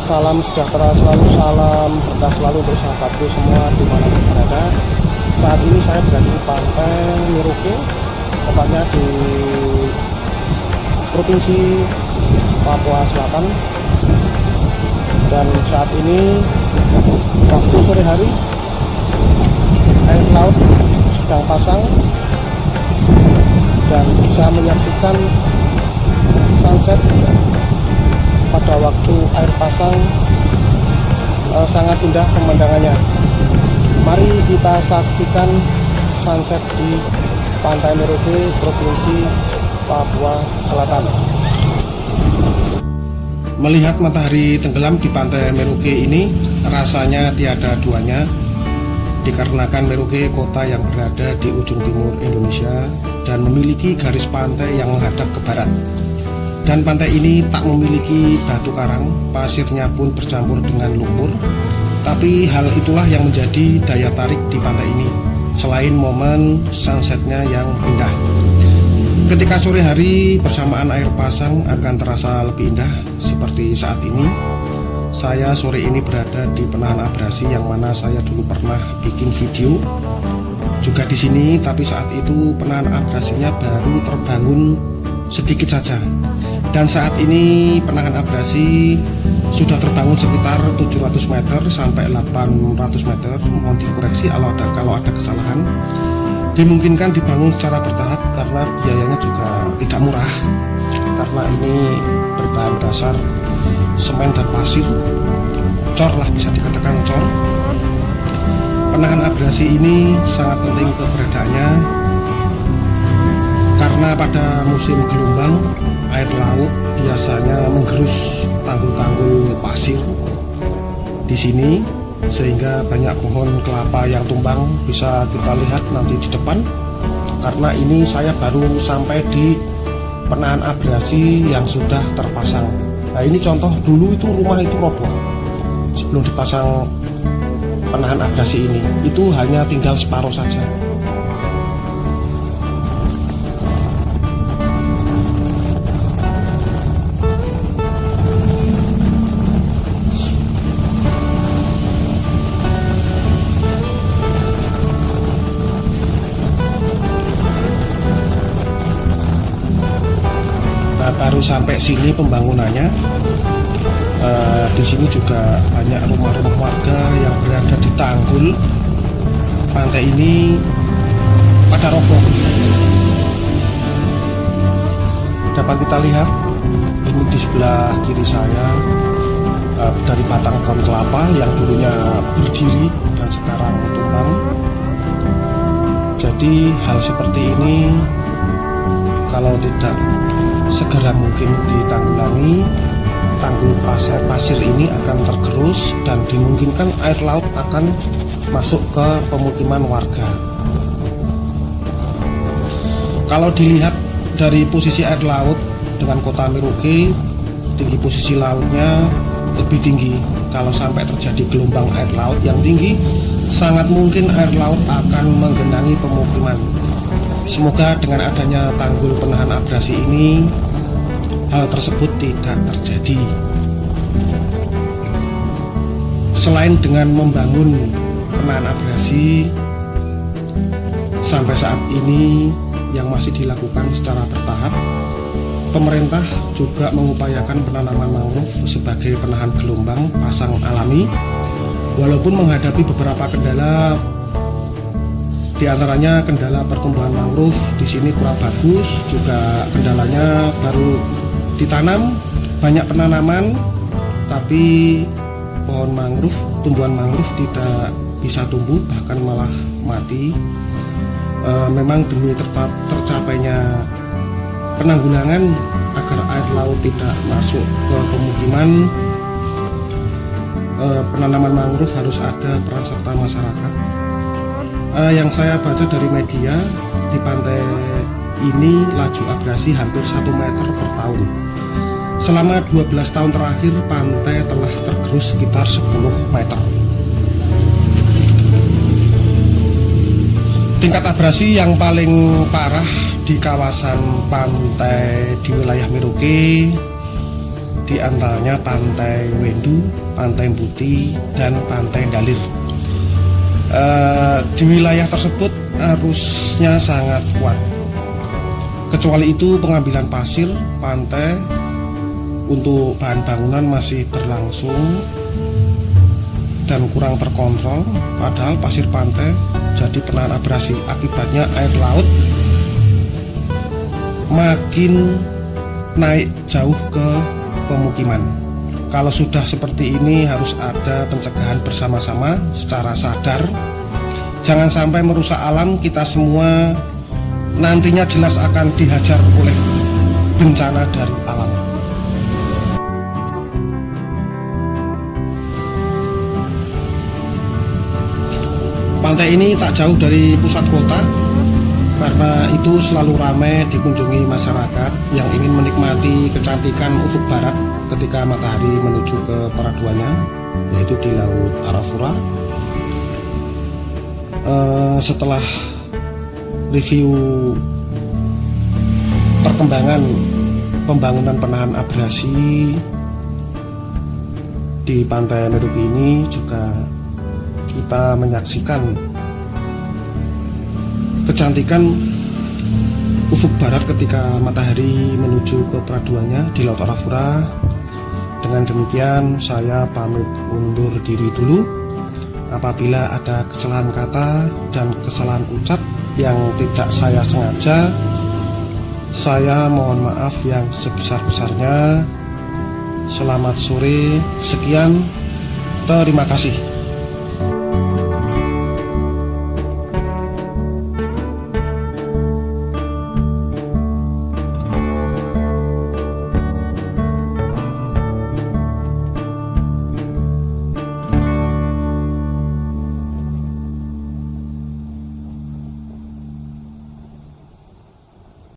Salam sejahtera selalu, salam berkah selalu untuk sahabatku semua dimanapun berada. Saat ini saya berada di Pantai Merauke, tepatnya di Provinsi Papua Selatan. Dan saat ini waktu sore hari, air laut sedang pasang dan bisa menyaksikan sunset pada waktu air pasang. Sangat indah pemandangannya. Mari kita saksikan sunset di Pantai Merauke, Provinsi Papua Selatan. Melihat matahari tenggelam di Pantai Merauke ini rasanya tiada duanya, dikarenakan Merauke kota yang berada di ujung timur Indonesia dan memiliki garis pantai yang menghadap ke barat. Dan pantai ini tak memiliki batu karang, pasirnya pun bercampur dengan lumpur. Tapi hal itulah yang menjadi daya tarik di pantai ini, selain momen sunsetnya yang indah. Ketika sore hari bersamaan air pasang akan terasa lebih indah. Seperti saat ini, saya sore ini berada di Penahan Abrasi yang mana saya dulu pernah bikin video juga di sini, tapi saat itu Penahan Abrasinya baru terbangun sedikit saja. Dan saat ini Penahan Abrasi sudah terbangun sekitar 700 meter sampai 800 meter. Mohon dikoreksi kalau ada kesalahan. Dimungkinkan dibangun secara bertahap karena biayanya juga tidak murah, karena ini berbahan dasar semen dan pasir, cor lah, bisa dikatakan cor. Penahan Abrasi ini sangat penting keberadaannya karena pada musim gelombang air laut biasanya menggerus tanggul-tanggul pasir di sini, sehingga banyak pohon kelapa yang tumbang bisa kita lihat nanti di depan. Karena ini saya baru sampai di Penahan Abrasi yang sudah terpasang. Nah, ini contoh dulu itu rumah itu roboh sebelum dipasang Penahan Abrasi ini, itu hanya tinggal separuh saja. Baru sampai sini pembangunannya. Di sini juga banyak rumah-rumah warga yang berada di tanggul pantai ini pada roboh. Dapat kita lihat ini di sebelah kiri saya, dari batang pohon kelapa yang dulunya berdiri dan sekarang tumbang. Jadi hal seperti ini kalau tidak segera mungkin ditanggulangi, tanggul pasir ini akan tergerus dan dimungkinkan air laut akan masuk ke pemukiman warga. Kalau dilihat dari posisi air laut dengan kota Merauke, tinggi posisi lautnya lebih tinggi. Kalau sampai terjadi gelombang air laut yang tinggi, sangat mungkin air laut akan menggenangi pemukiman. Semoga dengan adanya tanggul Penahan Abrasi ini hal tersebut tidak terjadi. Selain dengan membangun Penahan Abrasi, sampai saat ini yang masih dilakukan secara bertahap, pemerintah juga mengupayakan penanaman mangrove sebagai penahan gelombang pasang alami. Walaupun menghadapi beberapa kendala, di antaranya kendala pertumbuhan mangrove di sini kurang bagus, juga kendalanya baru ditanam, banyak penanaman, tapi pohon mangrove, tumbuhan mangrove tidak bisa tumbuh, bahkan malah mati. Memang demi tercapainya penanggulangan agar air laut tidak masuk ke pemukiman, penanaman mangrove harus ada peran serta masyarakat. Yang saya baca dari media, di pantai ini laju abrasi hampir 1 meter per tahun. Selama 12 tahun terakhir, pantai telah tergerus sekitar 10 meter. Tingkat abrasi yang paling parah di kawasan pantai di wilayah Merauke di antaranya Pantai Wendu, Pantai Buti, dan Pantai Dalir. Di wilayah tersebut arusnya sangat kuat. Kecuali itu, pengambilan pasir pantai untuk bahan bangunan masih berlangsung dan kurang terkontrol, padahal pasir pantai jadi penahan abrasi. Akibatnya air laut makin naik jauh ke pemukiman. Kalau sudah seperti ini harus ada pencegahan bersama-sama secara sadar. Jangan sampai merusak alam, kita semua nantinya jelas akan dihajar oleh bencana dari alam. Pantai ini tak jauh dari pusat kota, karena itu selalu ramai dikunjungi masyarakat yang ingin menikmati kecantikan ufuk barat ketika matahari menuju ke peraduannya, yaitu di Laut Arafura. Setelah review perkembangan pembangunan penahan abrasi di Pantai Merauke ini, juga kita menyaksikan kecantikan ufuk barat ketika matahari menuju ke peraduannya di Laut Arafura. Dengan demikian saya pamit undur diri dulu. Apabila ada kesalahan kata dan kesalahan ucap yang tidak saya sengaja, saya mohon maaf yang sebesar-besarnya. Selamat sore, sekian, terima kasih.